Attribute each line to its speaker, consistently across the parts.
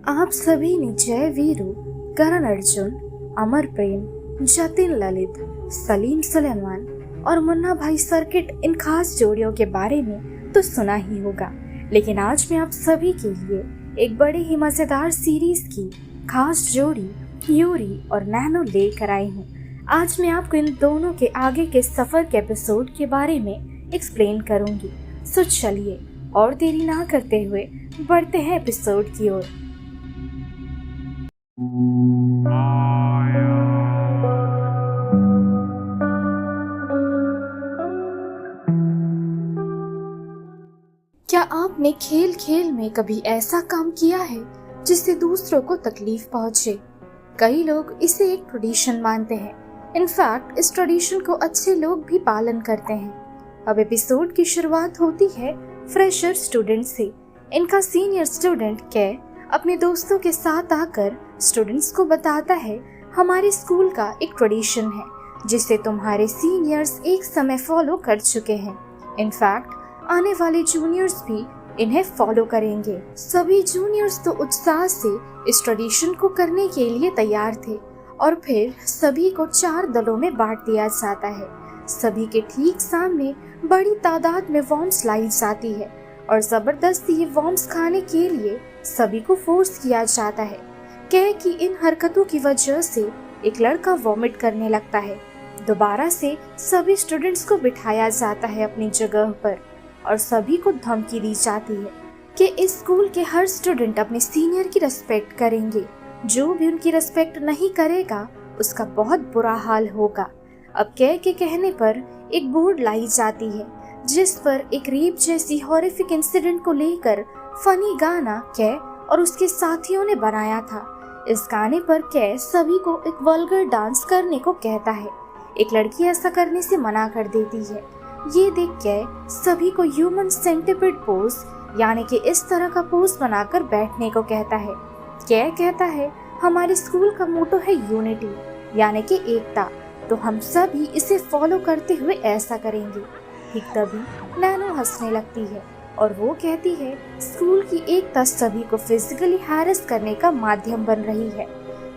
Speaker 1: आप सभी ने जय वीरू, करण अर्जुन, अमर प्रेम, जतिन ललित, सलीम सुलेमान और मुन्ना भाई सर्किट इन खास जोड़ियों के बारे में तो सुना ही होगा। लेकिन आज मैं आप सभी के लिए एक बड़ी ही मजेदार सीरीज की खास जोड़ी यूरी और नैनो लेकर आई हूँ। आज मैं आपको इन दोनों के आगे के सफर के एपिसोड के बारे में एक्सप्लेन करूंगी। सो चलिए और देरी ना करते हुए बढ़ते हैं एपिसोड की ओर। क्या आपने खेल खेल में कभी ऐसा काम किया है जिससे दूसरों को तकलीफ पहुंचे? कई लोग इसे एक ट्रेडिशन मानते हैं। इनफैक्ट इस ट्रेडिशन को अच्छे लोग भी पालन करते हैं। अब एपिसोड की शुरुआत होती है फ्रेशर स्टूडेंट से। इनका सीनियर स्टूडेंट कै अपने दोस्तों के साथ आकर स्टूडेंट्स को बताता है, हमारे स्कूल का एक ट्रेडिशन है जिसे तुम्हारे सीनियर्स एक समय फॉलो कर चुके हैं। इनफैक्ट आने वाले जूनियर्स भी इन्हें फॉलो करेंगे। सभी जूनियर्स तो उत्साह से इस ट्रेडिशन को करने के लिए तैयार थे और फिर सभी को 4 दलों में बांट दिया जाता है। सभी के ठीक सामने बड़ी तादाद में वॉर्म्स लाई जाती है और जबरदस्ती ये वॉर्म्स खाने के लिए सभी को फोर्स किया जाता है। कै की इन हरकतों की वजह से एक लड़का वॉमिट करने लगता है। दोबारा से सभी स्टूडेंट्स को बिठाया जाता है अपनी जगह पर और सभी को धमकी दी जाती है कि इस स्कूल के हर स्टूडेंट अपने सीनियर की रिस्पेक्ट करेंगे। जो भी उनकी रिस्पेक्ट नहीं करेगा उसका बहुत बुरा हाल होगा। अब कै के कहने पर एक बोर्ड लाई जाती है जिस पर एक रेप जैसी हॉरिफिक इंसिडेंट को लेकर फनी गाना कै और उसके साथियों ने बनाया था। इस गाने पर कै सभी को एक वल्गर डांस करने को कहता है। एक लड़की ऐसा करने से मना कर देती है। ये देख के सभी को ह्यूमन सेंटिपिड पोज यानी कि इस तरह का पोज बनाकर बैठने को कहता है। कै कहता है, हमारे स्कूल का मोटो है यूनिटी यानी कि एकता, तो हम सभी इसे फॉलो करते हुए ऐसा करेंगे। ठीक तभी नैनो हंसने लगती है और वो कहती है, स्कूल की एकता सभी को फिजिकली हैरेस करने का माध्यम बन रही है।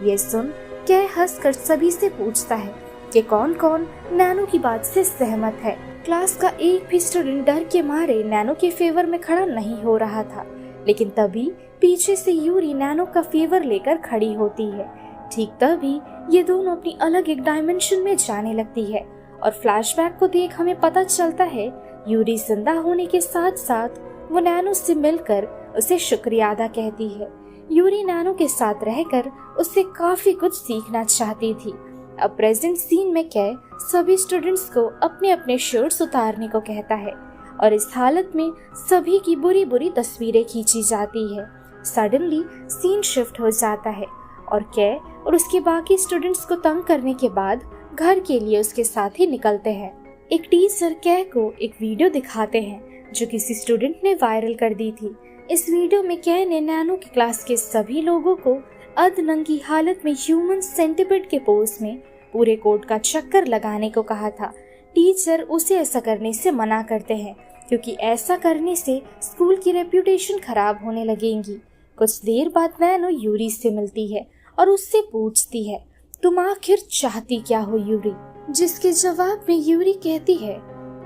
Speaker 1: ये सुन कै हंसकर सभी से पूछता है कि कौन कौन नैनो की बात से सहमत है। क्लास का एक भी स्टूडेंट डर के मारे नैनो के फेवर में खड़ा नहीं हो रहा था, लेकिन तभी पीछे से यूरी नैनो का फेवर लेकर खड़ी होती है। ठीक तभी ये दोनों अपनी अलग एक डायमेंशन में जाने लगती है और फ्लैशबैक को देख हमें पता चलता है यूरी जिंदा होने के साथ साथ वो नैनो से मिलकर उसे शुक्रिया अदा कहती है। यूरी नैनो के साथ रहकर उससे काफी कुछ सीखना चाहती थी। अब प्रेजेंट सीन में कै सभी स्टूडेंट्स को अपने अपने शर्ट्स उतारने को कहता है और इस हालत में सभी की बुरी बुरी तस्वीरें खींची जाती है। सडनली सीन शिफ्ट हो जाता है और कै और उसके बाकी स्टूडेंट्स को तंग करने के बाद घर के लिए उसके साथ ही निकलते हैं। एक टीचर कै को एक वीडियो दिखाते हैं जो किसी स्टूडेंट ने वायरल कर दी थी। इस वीडियो में कै ने नैनो की क्लास के सभी लोगों को अधनंगी हालत में ह्यूमन सेंटिपिड के पोज में पूरे कोर्ट का चक्कर लगाने को कहा था। टीचर उसे ऐसा करने से मना करते हैं क्योंकि ऐसा करने से स्कूल की रेप्यूटेशन खराब होने लगेगी। कुछ देर बाद नैनो यूरी से मिलती है और उससे पूछती है, तुम आखिर चाहती क्या हो यूरी? जिसके जवाब में यूरी कहती है,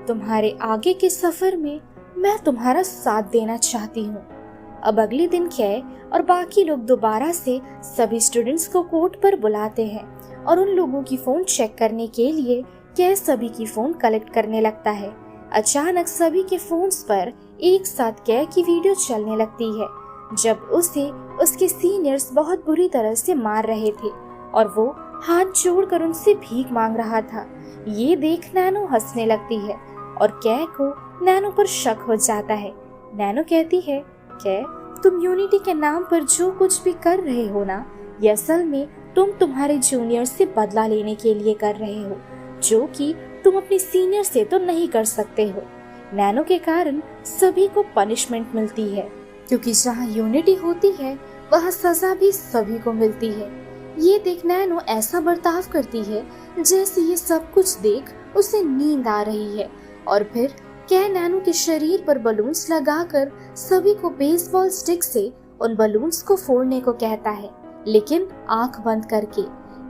Speaker 1: तुम्हारे आगे के सफर में मैं तुम्हारा साथ देना चाहती हूँ। अब अगले दिन कै और बाकी लोग दोबारा से सभी स्टूडेंट्स को कोर्ट पर बुलाते हैं और उन लोगों की फोन चेक करने के लिए कै सभी की फोन कलेक्ट करने लगता है। अचानक सभी के फोन्स पर एक साथ कै की वीडियो चलने लगती है जब उसे उसके सीनियर्स बहुत बुरी तरह से मार रहे थे और वो हाथ जोड़कर उनसे भीख मांग रहा था। ये देख नैनो हंसने लगती है और कै को नैनो पर शक हो जाता है। नैनो कहती है, कै तुम यूनिटी के नाम पर जो कुछ भी कर रहे हो ना, ये असल में तुम तुम्हारे जूनियर से बदला लेने के लिए कर रहे हो, जो कि तुम अपने सीनियर से तो नहीं कर सकते हो। नैनो के कारण सभी को पनिशमेंट मिलती है क्योंकि जहाँ यूनिटी होती है वहाँ सजा भी सभी को मिलती है। ये देख नैनो ऐसा बर्ताव करती है जैसे ये सब कुछ देख उसे नींद आ रही है और फिर कै नैनो के शरीर पर बलून्स लगाकर सभी को बेसबॉल स्टिक से उन बलून्स को फोड़ने को कहता है, लेकिन आंख बंद करके।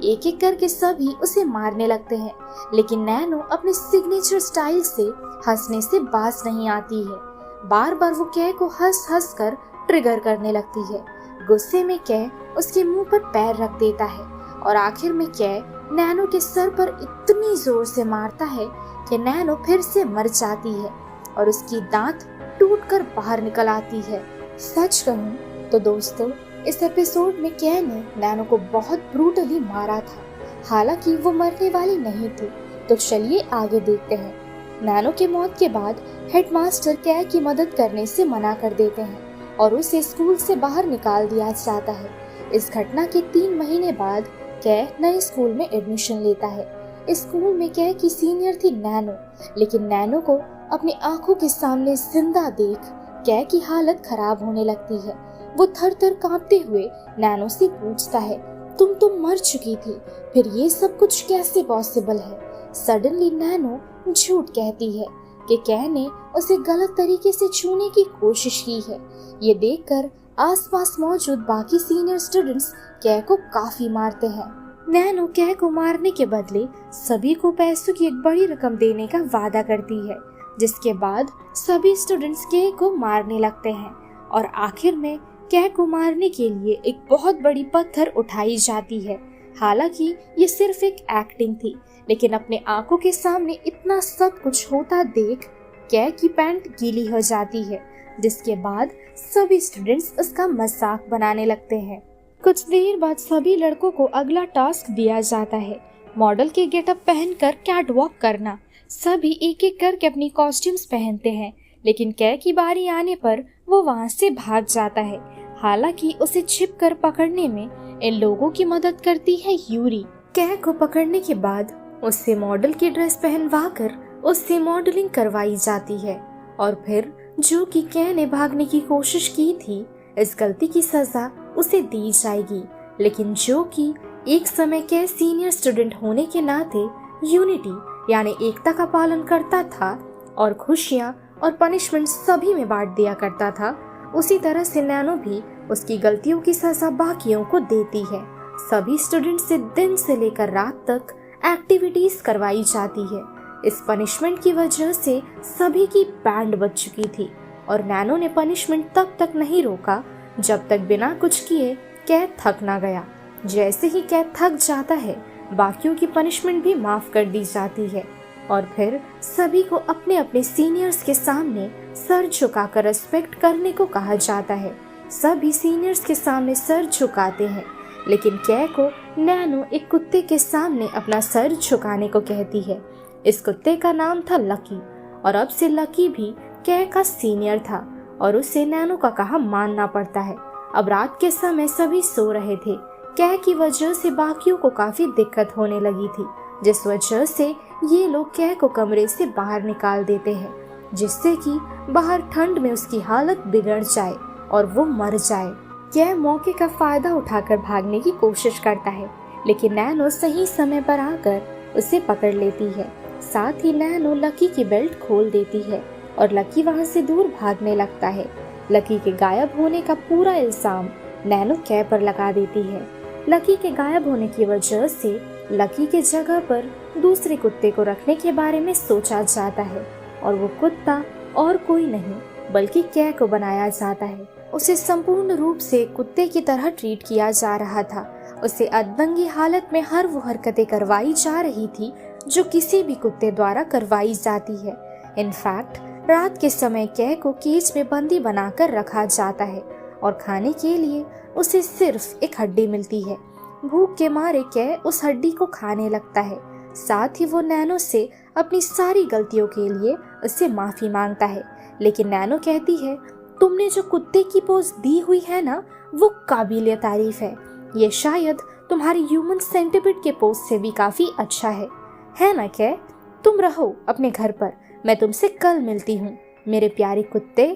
Speaker 1: एक एक करके सभी उसे मारने लगते हैं, लेकिन नैनो अपने सिग्नेचर स्टाइल से हंसने से बाज नहीं आती है। बार बार वो कै को हंस हंस कर ट्रिगर करने लगती है। गुस्से में कै उसके मुंह पर पैर रख देता है और आखिर में कै नैनो के सर पर इतनी जोर से मारता है कि नैनो फिर से मर जाती है और उसकी दांत टूटकर बाहर निकल आती है। सच कहूँ तो दोस्तों, इस एपिसोड में कै ने नैनो को बहुत ब्रूटली मारा था। हालांकि वो मरने वाली नहीं थी। तो चलिए आगे देखते हैं। नैनो की मौत के बाद हेडमास्टर कै की मदद करने से मना कर देते हैं और उसे स्कूल से बाहर निकाल दिया जाता है। इस घटना के 3 महीने बाद कै नए स्कूल में एडमिशन लेता है। इस स्कूल में कै की सीनियर थी नैनो, लेकिन नैनो को अपनी आंखों के सामने जिंदा देख कै की हालत खराब होने लगती है। वो थर थर कांपते हुए नैनो से पूछता है, तुम मर चुकी थी, फिर ये सब कुछ कैसे पॉसिबल है? सडनली नैनो झूठ कहती है कि कै ने उसे गलत तरीके से छूने की कोशिश की है। ये देखकर आसपास मौजूद बाकी सीनियर स्टूडेंट्स कै को काफी मारते हैं। नैनो कै को मारने के बदले सभी को पैसों की एक बड़ी रकम देने का वादा करती है, जिसके बाद सभी स्टूडेंट्स कै को मारने लगते हैं और आखिर में कै को मारने के लिए एक बहुत बड़ी पत्थर उठाई जाती है। हालांकि ये सिर्फ एक एक्टिंग थी, लेकिन अपने आंखों के सामने इतना सब कुछ होता देख कै की पैंट गीली हो जाती है, जिसके बाद सभी स्टूडेंट्स उसका मजाक बनाने लगते हैं। कुछ देर बाद सभी लड़कों को अगला टास्क दिया जाता है, मॉडल के गेटअप पहनकर कैट वॉक करना। सभी एक एक करके अपनी कॉस्ट्यूम्स पहनते हैं, लेकिन कै की बारी आने पर वो वहाँ से भाग जाता है। हालांकि उसे छिप कर पकड़ने में इन लोगों की मदद करती है यूरी। कै को पकड़ने के बाद उससे मॉडल की ड्रेस पहनवा कर उससे मॉडलिंग करवाई जाती है और फिर जो कि कै ने भागने की कोशिश की थी, इस गलती की सजा उसे दी जाएगी। लेकिन जो कि एक समय कै सीनियर स्टूडेंट होने के नाते यूनिटी यानी एकता का पालन करता था और खुशियां और पनिशमेंट सभी में बांट दिया करता था, उसी तरह से नैनो भी उसकी गलतियों की सजा बाकियों को देती है। सभी स्टूडेंट से दिन से लेकर रात तक एक्टिविटीज करवाई जाती है। इस पनिशमेंट की वजह से सभी की बैंड बज चुकी थी और नैनो ने पनिशमेंट तब तक नहीं रोका जब तक बिना कुछ किए कै थक ना गया। जैसे ही कै थक जाता है, बाकियों की पनिशमेंट भी माफ कर दी जाती है और फिर सभी को अपने अपने सीनियर्स के सामने सर झुकाकर रिस्पेक्ट करने को कहा जाता है। सभी सीनियर्स के सामने सर झुकाते हैं, लेकिन कै को नैनो एक कुत्ते के सामने अपना सर झुकाने को कहती है। इस कुत्ते का नाम था लकी और अब से लकी भी कै का सीनियर था और उसे नैनो का कहा मानना पड़ता है। अब रात के समय सभी सो रहे थे। कै की वजह से बाकियों को काफी दिक्कत होने लगी थी, जिस वजह से ये लोग कै को कमरे से बाहर निकाल देते हैं, जिससे कि बाहर ठंड में उसकी हालत बिगड़ जाए और वो मर जाए। कै मौके का फायदा उठाकर भागने की कोशिश करता है, लेकिन नैनो सही समय पर आकर उसे पकड़ लेती है। साथ ही नैनो लकी की बेल्ट खोल देती है और लकी वहां से दूर भागने लगता है। लकी के गायब होने का पूरा इल्जाम नैनो कै पर लगा देती है। लकी के गायब होने की वजह से लकी के जगह पर दूसरे कुत्ते को रखने के बारे में सोचा जाता है और वो कुत्ता और कोई नहीं बल्कि कै को बनाया जाता है। उसे संपूर्ण रूप से कुत्ते की तरह ट्रीट किया जा रहा था। उसे अधदंगी हालत में हर वो हरकतें करवाई जा रही थी जो किसी भी कुत्ते द्वारा करवाई जाती है। इनफैक्ट रात के समय कै को केज में बंदी बनाकर रखा जाता है और खाने के लिए उसे सिर्फ एक हड्डी मिलती है। भूख के मारे कै उस हड्डी को खाने लगता है। साथ ही वो नैनो से अपनी सारी गलतियों के लिए उससे माफी मांगता है, लेकिन नैनो कहती है, तुमने जो कुत्ते की पोज दी हुई है ना, वो काबिल तारीफ है। ये शायद तुम्हारी ह्यूमन सेंटिपिड के पोज से भी काफी अच्छा है ना कै? तुम रहो अपने घर पर, मैं तुमसे कल मिलती हूँ मेरे प्यारे कुत्ते।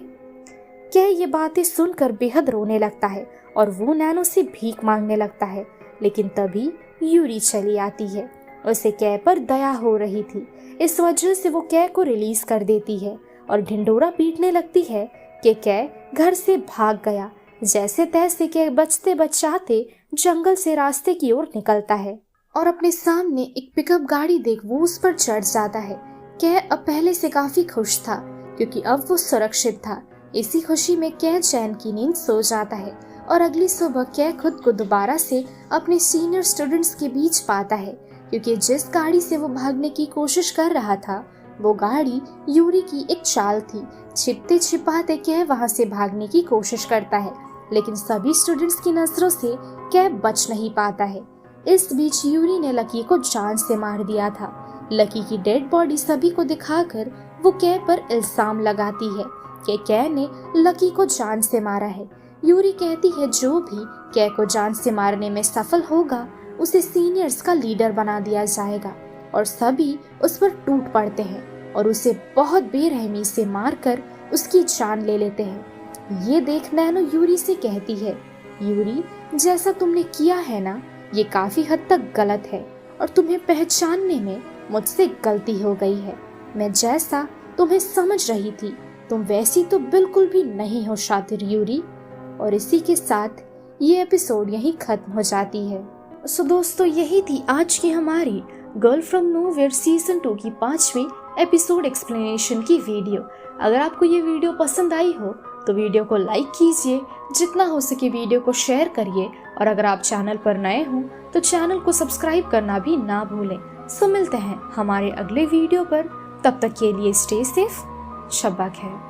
Speaker 1: कै ये बातें सुनकर बेहद रोने लगता है और वो नैनो से भीख मांगने लगता है, लेकिन तभी यूरी चली आती है। उसे कै पर दया हो रही थी, इस वजह से वो कै को रिलीज कर देती है और ढिंढोरा पीटने लगती है कि कै घर से भाग गया, जैसे तैसे के बचते बचाते जंगल से रास्ते की ओर निकलता है और अपने सामने एक पिकअप गाड़ी देख वो उस पर चढ़ जाता है। कै अब पहले से काफी खुश था क्योंकि अब वो सुरक्षित था। इसी खुशी में कै चैन की नींद सो जाता है और अगली सुबह कै खुद को दोबारा से अपने सीनियर स्टूडेंट्स के बीच पाता है क्योंकि जिस गाड़ी से वो भागने की कोशिश कर रहा था वो गाड़ी यूरी की एक चाल थी। छिपते छिपाते कै वहां से भागने की कोशिश करता है लेकिन सभी स्टूडेंट्स की नजरों से कै बच नहीं पाता है। इस बीच यूरी ने लकी को जान से मार दिया था। लकी की डेड बॉडी सभी को दिखाकर वो कै पर इल्जाम लगाती है कि कै ने लकी को जान से मारा है। यूरी कहती है जो भी कै को जान से मारने में सफल होगा उसे सीनियर्स का लीडर बना दिया जाएगा और सभी उस पर टूट पड़ते हैं और उसे बहुत बेरहमी से मारकर उसकी जान ले लेते हैं। ये देख नैनो यूरी से कहती है, यूरी जैसा तुमने किया है ना ये काफी हद तक गलत है और तुम्हें पहचानने में मुझसे गलती हो गई है। मैं जैसा तुम्हें समझ रही थी तुम वैसी तो बिल्कुल भी नहीं हो शातिर यूरी। और इसी के साथ ये एपिसोड यहीं खत्म हो जाती है। सो दोस्तों यही थी आज की हमारी गर्ल फ्रॉम नोवेयर सीजन 2 की 5वीं एपिसोड एक्सप्लेनेशन की वीडियो। अगर आपको ये वीडियो पसंद आई हो तो वीडियो को लाइक कीजिए, जितना हो सके वीडियो को शेयर करिए और अगर आप चैनल पर नए हो तो चैनल को सब्सक्राइब करना भी ना भूलें। सो मिलते हैं हमारे अगले वीडियो पर, तब तक के लिए स्टे सेफ, शब्बा खैर।